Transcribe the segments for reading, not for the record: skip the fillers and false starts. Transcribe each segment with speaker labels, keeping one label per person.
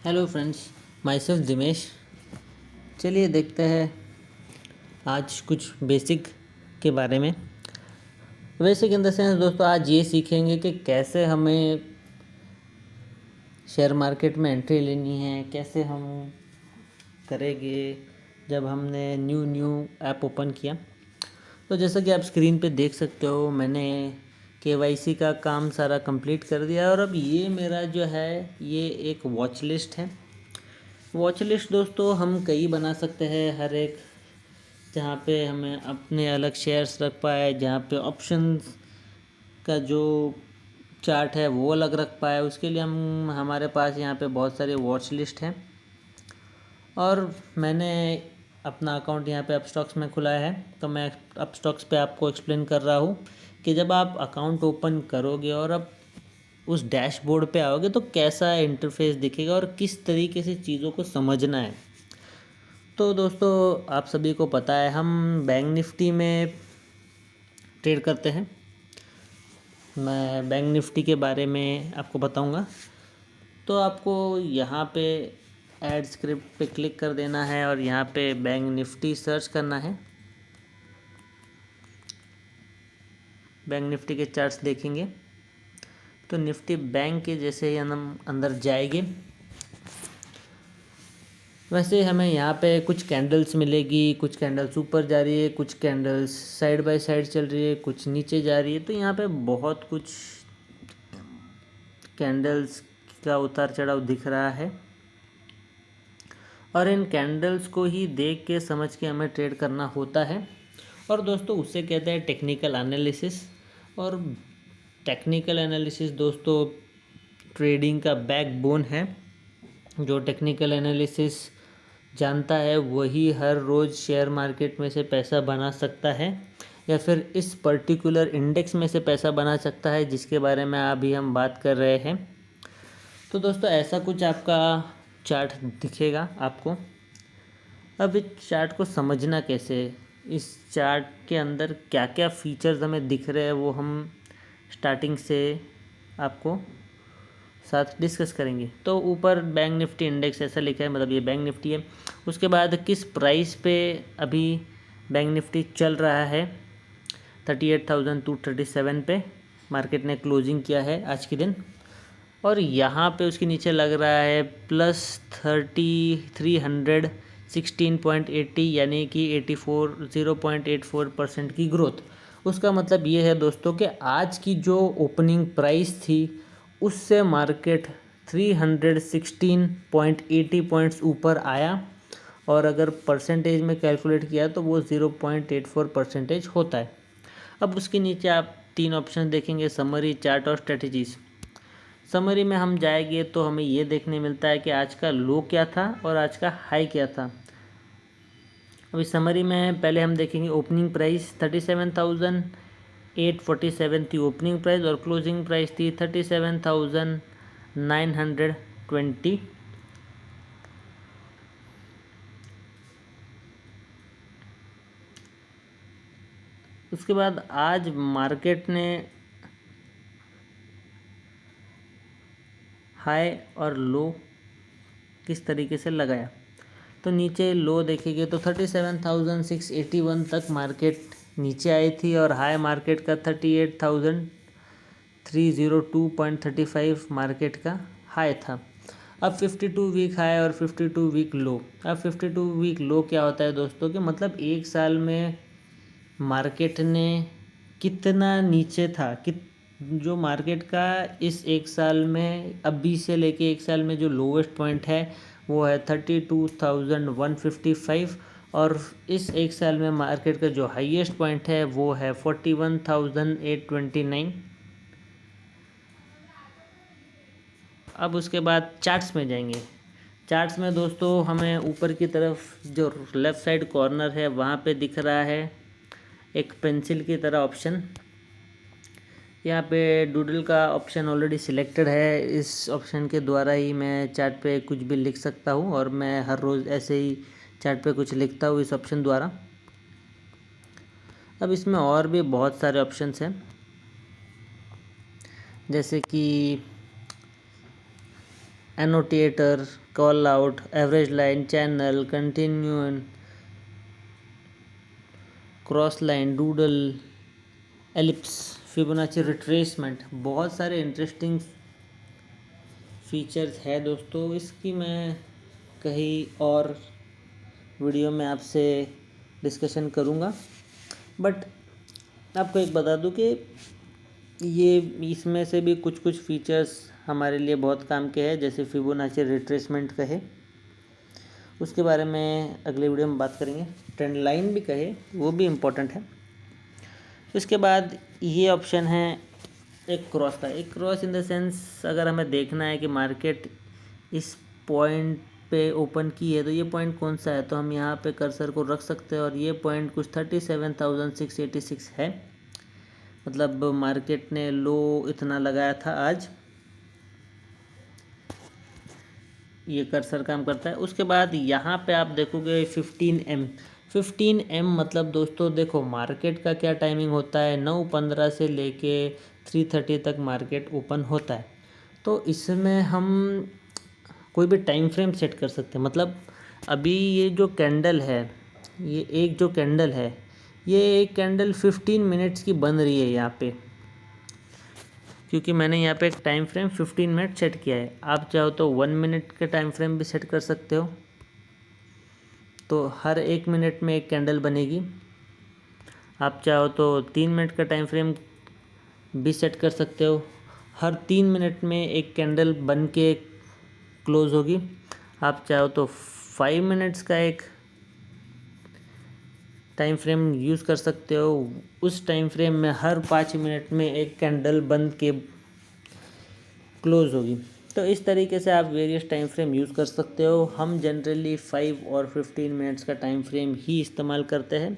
Speaker 1: Hello friends, myself Dimesh. चलिए देखते हैं आज कुछ बेसिक के बारे में। बेसिक इन द सेंस दोस्तों, आज ये सीखेंगे कि कैसे हमें शेयर मार्केट में एंट्री लेनी है, कैसे हम करेंगे जब हमने न्यू ऐप ओपन किया। तो जैसा कि आप स्क्रीन पे देख सकते हो, मैंने केवाईसी का काम सारा कंप्लीट कर दिया और अब ये मेरा जो है ये एक वॉच लिस्ट है। वॉच लिस्ट दोस्तों हम कई बना सकते हैं, हर एक जहाँ पे हमें अपने अलग शेयर्स रख पाए, जहाँ पे ऑप्शंस का जो चार्ट है वो अलग रख पाए, उसके लिए हमारे पास यहाँ पे बहुत सारे वॉच लिस्ट हैं। और मैंने अपना अकाउंट यहाँ पे अपस्टॉक्स में खुला है, तो मैं अपस्टॉक्स पे आपको एक्सप्लेन कर रहा हूँ कि जब आप अकाउंट ओपन करोगे और अब उस डैशबोर्ड पे आओगे तो कैसा इंटरफेस दिखेगा और किस तरीके से चीज़ों को समझना है। तो दोस्तों, आप सभी को पता है हम बैंक निफ्टी में ट्रेड करते हैं। मैं बैंक निफ्टी के बारे में आपको बताऊंगा। तो आपको यहाँ पे ऐड स्क्रिप्ट पे क्लिक कर देना है और यहाँ पे बैंक निफ्टी सर्च करना है। बैंक निफ्टी के चार्ट्स देखेंगे तो निफ्टी बैंक के जैसे ही हम अंदर जाएंगे वैसे हमें यहाँ पे कुछ कैंडल्स मिलेगी, कुछ कैंडल्स ऊपर जा रही है, कुछ कैंडल्स साइड बाय साइड चल रही है, कुछ नीचे जा रही है। तो यहाँ पे बहुत कुछ कैंडल्स का उतार चढ़ाव दिख रहा है और इन कैंडल्स को ही देख के समझ के हमें ट्रेड करना होता है। और दोस्तों उसे कहते हैं टेक्निकल एनालिसिस। और टेक्निकल एनालिसिस दोस्तों ट्रेडिंग का बैकबोन है। जो टेक्निकल एनालिसिस जानता है वही हर रोज़ शेयर मार्केट में से पैसा बना सकता है या फिर इस पर्टिकुलर इंडेक्स में से पैसा बना सकता है जिसके बारे में अभी हम बात कर रहे हैं। तो दोस्तों ऐसा कुछ आपका चार्ट दिखेगा आपको। अब इस चार्ट को समझना कैसे, इस चार्ट के अंदर क्या क्या फीचर्स हमें दिख रहे हैं वो हम स्टार्टिंग से आपको साथ डिस्कस करेंगे। तो ऊपर बैंक निफ्टी इंडेक्स ऐसा लिखा है, मतलब ये बैंक निफ्टी है। उसके बाद किस प्राइस पे अभी बैंक निफ्टी चल रहा है, 38,237 पे मार्केट ने क्लोजिंग किया है आज के दिन। और यहाँ पे उसके नीचे लग रहा है +316.80 यानी कि 0.84% की ग्रोथ। उसका मतलब ये है दोस्तों कि आज की जो ओपनिंग प्राइस थी उससे मार्केट 316.80 पॉइंट्स ऊपर आया और अगर परसेंटेज में कैलकुलेट किया तो वो 0.84% होता है। अब उसके नीचे आप 3 ऑप्शन देखेंगे, समरी, चार्ट और स्ट्रेटजीज। समरी में हम जाएंगे तो हमें ये देखने मिलता है कि आज का लो क्या था और आज का हाई क्या था। अभी समरी में पहले हम देखेंगे ओपनिंग प्राइस 37,847 थी ओपनिंग प्राइस और क्लोजिंग प्राइस थी 37,920। उसके बाद आज मार्केट ने हाई और लो किस तरीके से लगाया। तो नीचे लो देखेंगे तो 37,681 तक मार्केट नीचे आई थी और हाई मार्केट का 38,302.35 मार्केट का हाई था। अब 52 वीक हाई और 52 वीक लो। अब 52 वीक लो क्या होता है दोस्तों, कि मतलब एक साल में मार्केट ने कितना नीचे था, जो मार्केट का इस एक साल में अभी से लेके एक साल में जो लोवेस्ट पॉइंट है वो है 32,155 और इस एक साल में मार्केट का जो हाईएस्ट पॉइंट है वो है 41,829। अब उसके बाद चार्ट्स में जाएंगे। चार्ट्स में दोस्तों हमें ऊपर की तरफ जो लेफ़्ट साइड कॉर्नर है वहाँ पे दिख रहा है एक पेंसिल की तरह ऑप्शन। यहाँ पे डूडल का ऑप्शन ऑलरेडी सिलेक्टेड है। इस ऑप्शन के द्वारा ही मैं चार्ट पे कुछ भी लिख सकता हूँ और मैं हर रोज़ ऐसे ही चार्ट पे कुछ लिखता हूँ इस ऑप्शन द्वारा। अब इसमें और भी बहुत सारे ऑप्शंस हैं, जैसे कि annotator, call out, average line, channel, continuum, cross line, doodle, ellipse, Fibonacci retracement, बहुत सारे इंटरेस्टिंग फीचर्स है दोस्तों। इसकी मैं कहीं और वीडियो में आपसे डिस्कशन करूँगा, बट आपको एक बता दूं कि ये इसमें से भी कुछ कुछ फीचर्स हमारे लिए बहुत काम के हैं, जैसे फिबोनाची रिट्रेसमेंट कहे, उसके बारे में अगले वीडियो में बात करेंगे। ट्रेंड लाइन भी कहे, वो भी इम्पोर्टेंट है। उसके बाद ये ऑप्शन है एक क्रॉस का। एक क्रॉस इन द सेंस, अगर हमें देखना है कि मार्केट इस पॉइंट पे ओपन की है तो ये पॉइंट कौन सा है, तो हम यहाँ पे कर्सर को रख सकते हैं और ये पॉइंट कुछ 37,686 है। मतलब मार्केट ने लो इतना लगाया था आज, ये कर्सर काम करता है। उसके बाद यहाँ पे आप देखोगे 15M मतलब दोस्तों देखो मार्केट का क्या टाइमिंग होता है, 9:15 से लेके 3:30 तक मार्केट ओपन होता है। तो इसमें हम कोई भी टाइम फ्रेम सेट कर सकते हैं। मतलब अभी ये जो कैंडल है, ये एक जो कैंडल है, ये एक कैंडल 15 मिनट्स की बन रही है यहाँ पे, क्योंकि मैंने यहाँ पे एक टाइम फ्रेम 15 मिनट सेट किया है। आप चाहो तो 1 मिनट का टाइम फ्रेम भी सेट कर सकते हो, तो हर 1 मिनट में एक कैंडल बनेगी। आप चाहो तो 3 मिनट का टाइम फ्रेम भी सेट कर सकते हो, हर 3 मिनट में एक कैंडल बन के क्लोज होगी। आप चाहो तो 5 मिनट्स का एक टाइम फ्रेम यूज़ कर सकते हो, उस टाइम फ्रेम में हर 5 मिनट में एक कैंडल बन के क्लोज होगी। तो इस तरीके से आप वेरियस टाइम फ्रेम यूज़ कर सकते हो। हम जनरली 5 और 15 मिनट्स का टाइम फ्रेम ही इस्तेमाल करते हैं,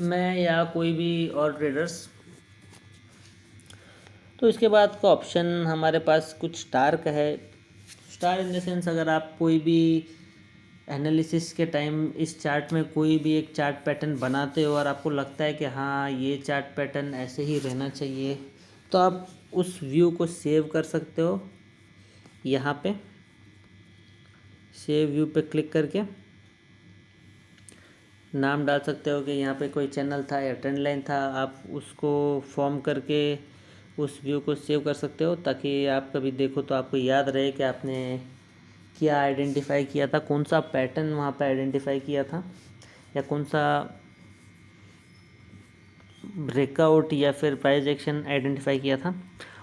Speaker 1: मैं या कोई भी और ट्रेडर्स। तो इसके बाद का ऑप्शन हमारे पास कुछ स्टार का है। स्टार इन द सेंस, अगर आप कोई भी एनालिसिस के टाइम इस चार्ट में कोई भी एक चार्ट पैटर्न बनाते हो और आपको लगता है कि हाँ ये चार्ट पैटर्न ऐसे ही रहना चाहिए, तो आप उस व्यू को सेव कर सकते हो। यहाँ पे सेव व्यू पे क्लिक करके नाम डाल सकते हो कि यहाँ पे कोई चैनल था या ट्रेंड लाइन था, आप उसको फॉर्म करके उस व्यू को सेव कर सकते हो, ताकि आप कभी देखो तो आपको याद रहे कि आपने क्या आइडेंटिफाई किया था, कौन सा पैटर्न वहाँ पे आइडेंटिफाई किया था, या कौन सा ब्रेकआउट या फिर प्राइस एक्शन आइडेंटिफाई किया था।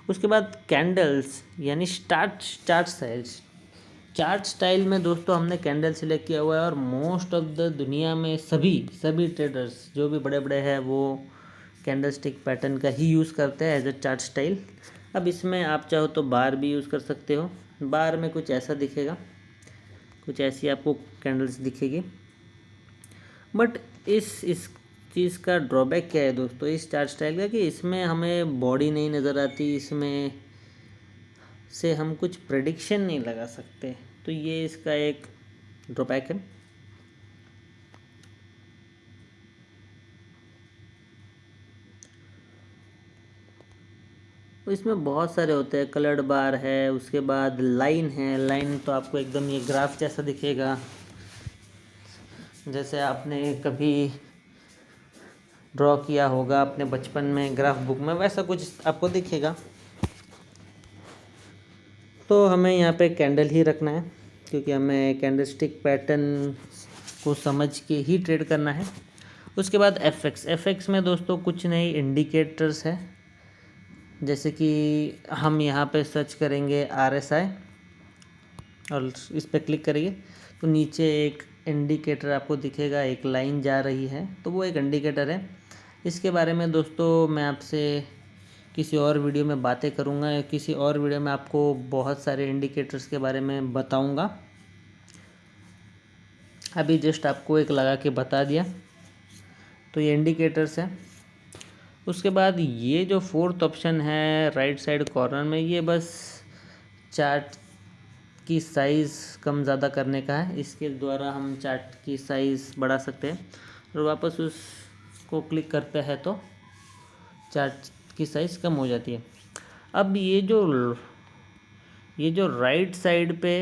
Speaker 1: उसके बाद कैंडल्स यानी चार्ट स्टाइल्स। चार्ट स्टाइल में दोस्तों हमने कैंडल सिलेक्ट किया हुआ है, और मोस्ट ऑफ द दुनिया में सभी ट्रेडर्स जो भी बड़े बड़े हैं वो कैंडल स्टिक पैटर्न का ही यूज़ करते हैं एज अ चार्ट स्टाइल। अब इसमें आप चाहो तो बार भी यूज़ कर सकते हो। बार में कुछ ऐसा दिखेगा, कुछ ऐसी आपको कैंडल्स दिखेगी। बट इस चीज़ का ड्रॉबैक क्या है दोस्तों इस चार्ट स्टाइल का, कि इसमें हमें बॉडी नहीं नज़र आती, इसमें से हम कुछ प्रेडिक्शन नहीं लगा सकते, तो ये इसका एक ड्रॉबैक है। तो इसमें बहुत सारे होते हैं, कलर्ड बार है, उसके बाद लाइन है। लाइन तो आपको एकदम ये ग्राफ जैसा दिखेगा, जैसे आपने कभी ड्रॉ किया होगा अपने बचपन में ग्राफ बुक में, वैसा कुछ आपको दिखेगा। तो हमें यहाँ पे कैंडल ही रखना है, क्योंकि हमें कैंडल स्टिक पैटर्न को समझ के ही ट्रेड करना है। उसके बाद एफएक्स में दोस्तों कुछ नए इंडिकेटर्स है, जैसे कि हम यहाँ पे सर्च करेंगे RSI और इस पर क्लिक करेंगे तो नीचे एक इंडिकेटर आपको दिखेगा, एक लाइन जा रही है, तो वो एक इंडिकेटर है। इसके बारे में दोस्तों मैं आपसे किसी और वीडियो में बातें करूँगा, या किसी और वीडियो में आपको बहुत सारे इंडिकेटर्स के बारे में बताऊँगा। अभी जस्ट आपको एक लगा के बता दिया, तो ये इंडिकेटर्स है। उसके बाद ये जो फोर्थ ऑप्शन है राइट साइड कॉर्नर में, ये बस चार्ट की साइज़ कम ज़्यादा करने का है। इसके द्वारा हम चार्ट की साइज़ बढ़ा सकते हैं, और वापस उसको क्लिक करते हैं तो चार्ट की साइज़ कम हो जाती है। अब ये जो ये जो राइट साइड पे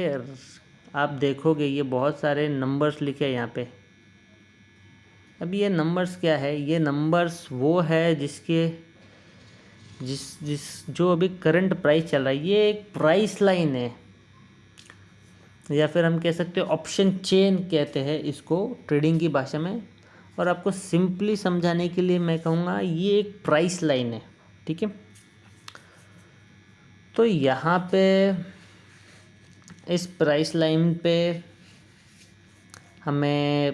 Speaker 1: आप देखोगे ये बहुत सारे नंबर्स लिखे हैं यहाँ पे। अब ये नंबर्स क्या है? ये नंबर्स वो है जिसके जिस जिस जो अभी करंट प्राइस चल रहा है, ये एक प्राइस लाइन है, या फिर हम कह सकते हैं ऑप्शन चेन कहते हैं इसको ट्रेडिंग की भाषा में। और आपको सिंपली समझाने के लिए मैं कहूँगा ये एक प्राइस लाइन है, ठीक है। तो यहाँ पे इस प्राइस लाइन पे हमें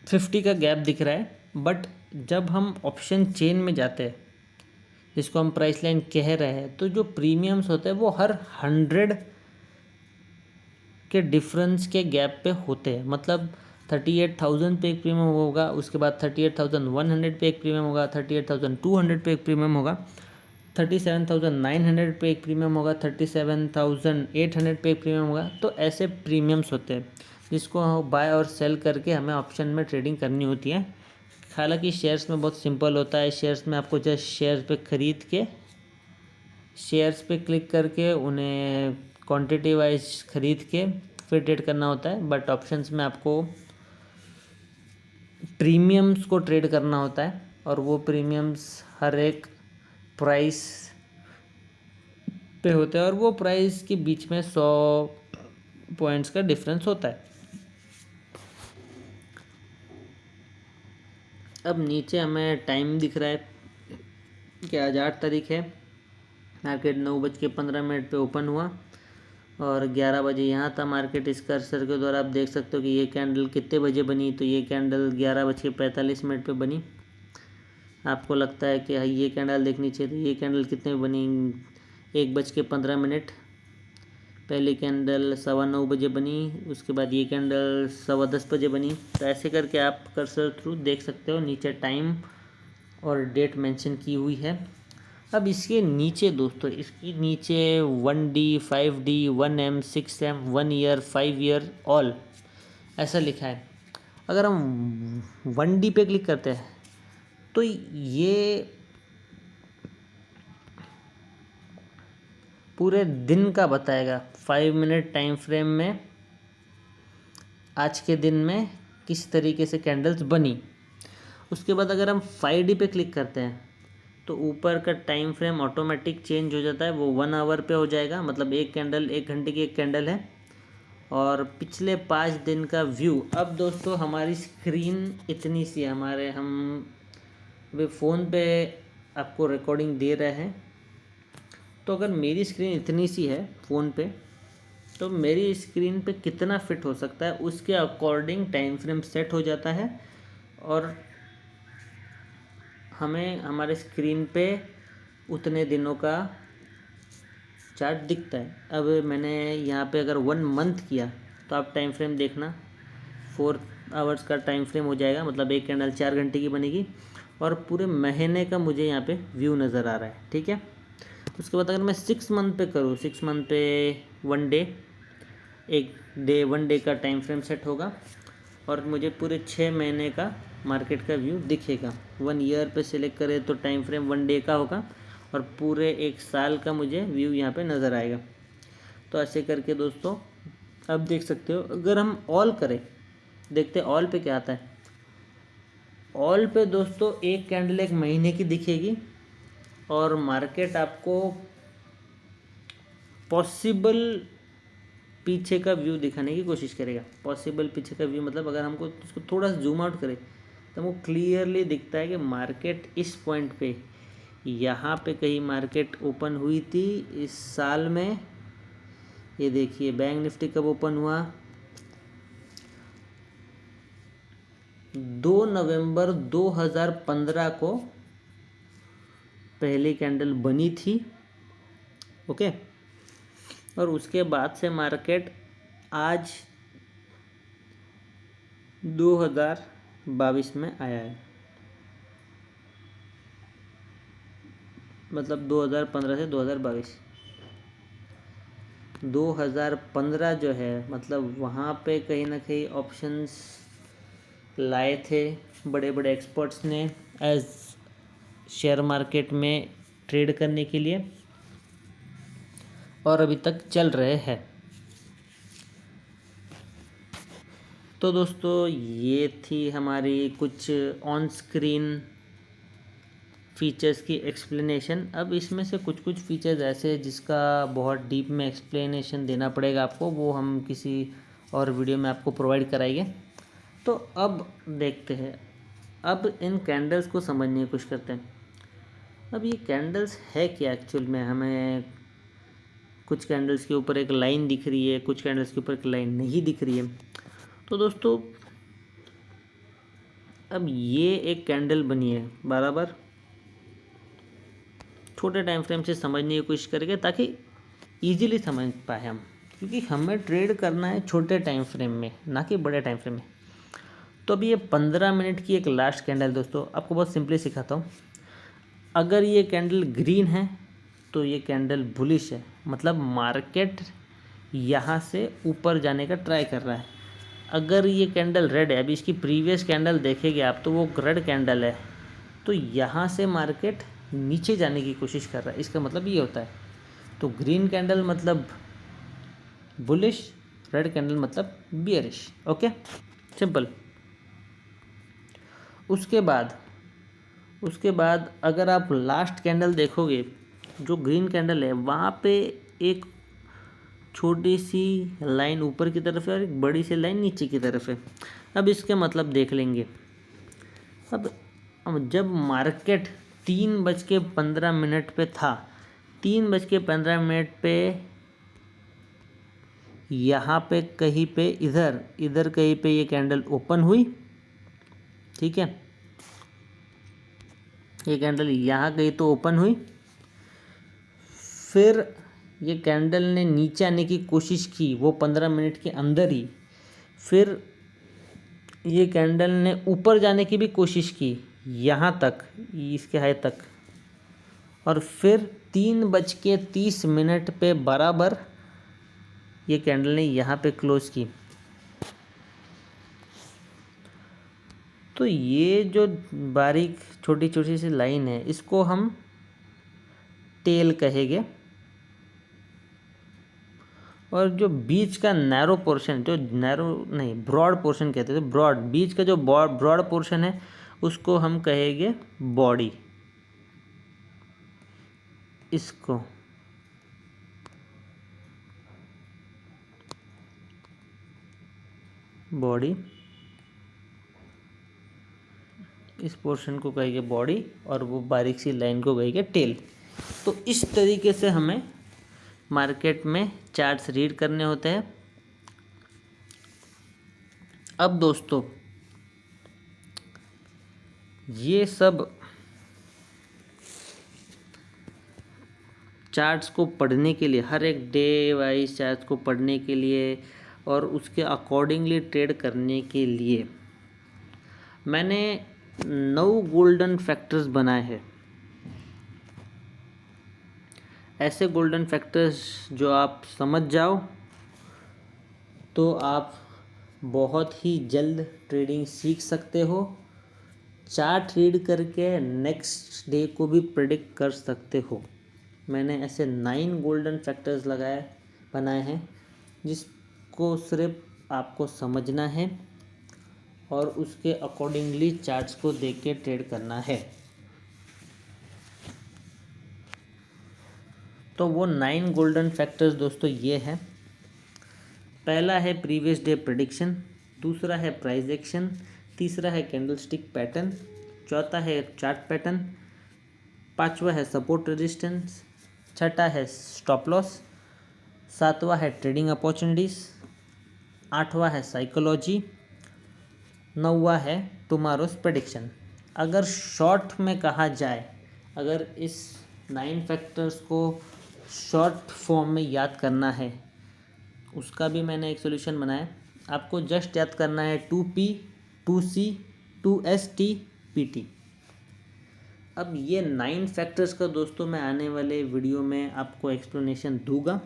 Speaker 1: 50 का गैप दिख रहा है, बट जब हम ऑप्शन चेन में जाते हैं जिसको हम प्राइस लाइन कह रहे हैं, तो जो प्रीमियम्स होते हैं वो हर 100 के डिफरेंस के गैप पे होते हैं। मतलब 38,000 पे एक प्रीमियम होगा, उसके बाद 38,100 पे एक प्रीमियम होगा, 38,200 पे एक प्रीमियम होगा, 37,900 पे एक प्रीमियम होगा, 37,800 पे एक प्रीमियम होगा। तो ऐसे प्रीमियम्स होते हैं जिसको बाय और सेल करके हमें ऑप्शन में ट्रेडिंग करनी होती है। हालांकि शेयर्स में बहुत सिंपल होता है। शेयर्स में आपको जस्ट शेयर्स पे ख़रीद के शेयर्स पे क्लिक करके उन्हें क्वांटिटी वाइज ख़रीद के फिर ट्रेड करना होता है। बट ऑप्शंस में आपको प्रीमियम्स को ट्रेड करना होता है, और वो प्रीमियम्स हर एक प्राइस पे होते हैं, और वो प्राइस के बीच में 100 पॉइंट्स का डिफरेंस होता है। अब नीचे हमें टाइम दिख रहा है कि आज 8 तारीख है। मार्केट 9:15 पे ओपन हुआ और 11 बजे यहाँ था मार्केट। इस कर्सर के द्वारा आप देख सकते हो कि ये कैंडल कितने बजे बनी। तो ये कैंडल 11:45 पे बनी। आपको लगता है कि ये कैंडल देखनी चाहिए, तो ये कैंडल कितने बनी? 1:15। पहली कैंडल 9:15 बजे बनी, उसके बाद ये कैंडल 10:15 बजे बनी। तो ऐसे करके आप कर्सर थ्रू देख सकते हो, नीचे टाइम और डेट मेंशन की हुई है। अब इसके नीचे दोस्तों, इसके नीचे 1D 5D 1M 6M 1 year 5 year all ऐसा लिखा है। अगर हम 1D पे क्लिक करते हैं तो ये पूरे दिन का बताएगा, 5 मिनट टाइम फ्रेम में आज के दिन में किस तरीके से कैंडल्स बनी। उसके बाद अगर हम 5D पे क्लिक करते हैं तो ऊपर का टाइम फ्रेम ऑटोमेटिक चेंज हो जाता है, वो 1 आवर पे हो जाएगा। मतलब एक कैंडल 1 घंटे की एक कैंडल है। और पिछले 5 दिन का व्यू। अब दोस्तों हमारी स्क्रीन इतनी सी है, हम अभी फ़ोन पे आपको रिकॉर्डिंग दे रहे हैं। तो अगर मेरी स्क्रीन इतनी सी है फ़ोन पे, तो मेरी स्क्रीन पे कितना फिट हो सकता है उसके अकॉर्डिंग टाइम फ्रेम सेट हो जाता है, और हमें हमारे स्क्रीन पे उतने दिनों का चार्ट दिखता है। अब मैंने यहाँ पे अगर 1 मंथ किया तो आप टाइम फ्रेम देखना, 4 आवर्स का टाइम फ्रेम हो जाएगा। मतलब एक कैंडल 4 घंटे की बनेगी, और पूरे महीने का मुझे यहाँ पे व्यू नज़र आ रहा है, ठीक है। उसके बाद अगर मैं 6 मंथ पे करूँ, 6 मंथ पे 1 डे, 1 डे का टाइम फ्रेम सेट होगा, और मुझे पूरे 6 महीने का मार्केट का व्यू दिखेगा। 1 ईयर पे सिलेक्ट करें तो टाइम फ्रेम 1 डे का होगा, और पूरे 1 साल का मुझे व्यू यहाँ पे नज़र आएगा। तो ऐसे करके दोस्तों अब देख सकते हो। अगर हम ऑल करें, देखते हैं ऑल पे क्या आता है। ऑल पे दोस्तों एक कैंडल 1 महीने की दिखेगी, और मार्केट आपको पॉसिबल पीछे का व्यू दिखाने की कोशिश करेगा। पॉसिबल पीछे का व्यू मतलब अगर हमको इसको थोड़ा सा जूम आउट करें तो हमको क्लियरली दिखता है कि मार्केट इस पॉइंट पे, यहाँ पे कहीं मार्केट ओपन हुई थी इस साल में। ये देखिए बैंक निफ्टी कब ओपन हुआ, 2 नवंबर 2015 को पहली कैंडल बनी थी, ओके। और उसके बाद से मार्केट आज 2022 में आया है। मतलब 2015 से 2015 जो है, मतलब वहाँ पे कहीं ना कहीं ऑप्शंस लाए थे बड़े बड़े एक्सपर्ट्स ने एज शेयर मार्केट में ट्रेड करने के लिए। और अभी तक चल रहे हैं। तो दोस्तों ये थी हमारी कुछ ऑन स्क्रीन फीचर्स की एक्सप्लेनेशन। अब इसमें से कुछ कुछ फीचर्स ऐसे हैं जिसका बहुत डीप में एक्सप्लेनेशन देना पड़ेगा आपको, वो हम किसी और वीडियो में आपको प्रोवाइड कराएंगे। तो अब देखते हैं, अब इन कैंडल्स को समझने की कोशिश करते हैं। अब ये कैंडल्स है क्या एक्चुअल में। हमें कुछ कैंडल्स के ऊपर एक लाइन दिख रही है, कुछ कैंडल्स के ऊपर एक लाइन नहीं दिख रही है। तो दोस्तों अब ये एक कैंडल बनी है, बराबर छोटे टाइम फ्रेम से समझने की कोशिश करेंगे ताकि इजीली समझ पाए हम, क्योंकि हमें ट्रेड करना है छोटे टाइम फ्रेम में, ना कि बड़े टाइम फ्रेम में। तो अभी ये 15 मिनट की एक लास्ट कैंडल दोस्तों, आपको बहुत सिंपली सिखाता हूँ। अगर ये कैंडल ग्रीन है तो ये कैंडल बुलिश है, मतलब मार्केट यहाँ से ऊपर जाने का ट्राई कर रहा है। अगर ये कैंडल रेड है, अभी इसकी प्रीवियस कैंडल देखेंगे आप तो वो रेड कैंडल है, तो यहाँ से मार्केट नीचे जाने की कोशिश कर रहा है, इसका मतलब ये होता है। तो ग्रीन कैंडल मतलब बुलिश, रेड कैंडल मतलब बियरिश। Okay, simple. उसके बाद अगर आप लास्ट कैंडल देखोगे, जो ग्रीन कैंडल है वहाँ पे एक छोटी सी लाइन ऊपर की तरफ है और एक बड़ी सी लाइन नीचे की तरफ है। अब इसके मतलब देख लेंगे। अब जब मार्केट 3:15 पे था, 3:15 पे यहाँ पे कहीं पे इधर कहीं पे ये कैंडल ओपन हुई, ठीक है। ये कैंडल यहाँ कहीं तो ओपन हुई, फिर ये कैंडल ने नीचे आने की कोशिश की वो 15 मिनट के अंदर ही। फिर ये कैंडल ने ऊपर जाने की भी कोशिश की यहाँ तक, इसके हाई तक, और फिर 3:30 पे बराबर ये कैंडल ने यहाँ पे क्लोज की। तो ये जो बारीक छोटी छोटी सी लाइन है, इसको हम टेल कहेंगे। और जो बीच का नैरो पोर्शन, जो नैरो नहीं ब्रॉड पोर्शन कहते हैं, ब्रॉड बीच का जो ब्रॉड पोर्शन है उसको हम कहेंगे बॉडी। इसको बॉडी, इस पोर्शन को कहेंगे बॉडी, और वो बारीक सी लाइन को कहेंगे टेल। तो इस तरीके से हमें मार्केट में चार्ट्स रीड करने होते हैं। अब दोस्तों ये सब चार्ट्स को पढ़ने के लिए, हर एक डे वाइज चार्ट्स को पढ़ने के लिए और उसके अकॉर्डिंगली ट्रेड करने के लिए मैंने 9 गोल्डन फैक्टर्स बनाए हैं। ऐसे गोल्डन फैक्टर्स जो आप समझ जाओ तो आप बहुत ही जल्द ट्रेडिंग सीख सकते हो। चार्ट रीड करके नेक्स्ट डे को भी प्रेडिक्ट कर सकते हो। मैंने ऐसे 9 गोल्डन फैक्टर्स बनाए हैं जिसको सिर्फ आपको समझना है और उसके अकॉर्डिंगली चार्ट्स को देख के ट्रेड करना है। तो वो 9 गोल्डन फैक्टर्स दोस्तों ये है। पहला है प्रीवियस डे प्रेडिक्शन, दूसरा है प्राइस एक्शन, तीसरा है कैंडलस्टिक पैटर्न, चौथा है चार्ट पैटर्न, पांचवा है सपोर्ट रेजिस्टेंस, छठा है स्टॉप लॉस, सातवां है ट्रेडिंग अपॉर्चुनिटीज़, आठवां है साइकोलॉजी, नौवां है टुमारोज प्रेडिक्शन। अगर शॉर्ट में कहा जाए, अगर इस 9 फैक्टर्स को शॉर्ट फॉर्म में याद करना है, उसका भी मैंने एक सोल्यूशन बनाया। आपको जस्ट याद करना है 2P 2C 2ST PT। अब ये 9 फैक्टर्स का दोस्तों मैं आने वाले वीडियो में आपको एक्सप्लेनेशन दूंगा।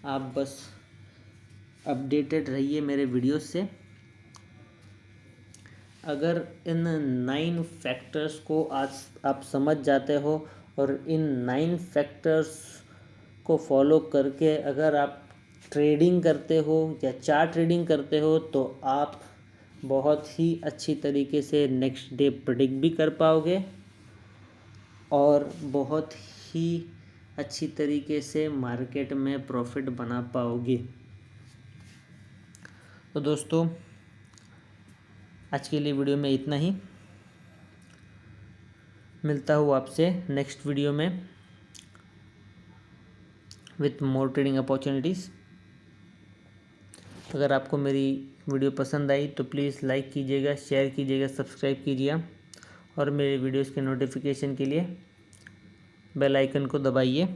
Speaker 1: आप बस अपडेटेड रहिए मेरे वीडियोस से। अगर इन 9 फैक्टर्स को आज आप समझ जाते हो और इन 9 फैक्टर्स को फॉलो करके अगर आप ट्रेडिंग करते हो या चार्ट ट्रेडिंग करते हो तो आप बहुत ही अच्छी तरीके से नेक्स्ट डे प्रेडिक्ट भी कर पाओगे और बहुत ही अच्छी तरीके से मार्केट में प्रॉफिट बना पाओगे। तो दोस्तों आज के लिए वीडियो में इतना ही। मिलता हूँ आपसे नेक्स्ट वीडियो में विथ मोर ट्रेडिंग अपॉर्चुनिटीज़। अगर आपको मेरी वीडियो पसंद आई तो प्लीज़ लाइक कीजिएगा, शेयर कीजिएगा, सब्सक्राइब कीजिए और मेरे वीडियोज़ के नोटिफिकेशन के लिए बेल आइकन को दबाइए।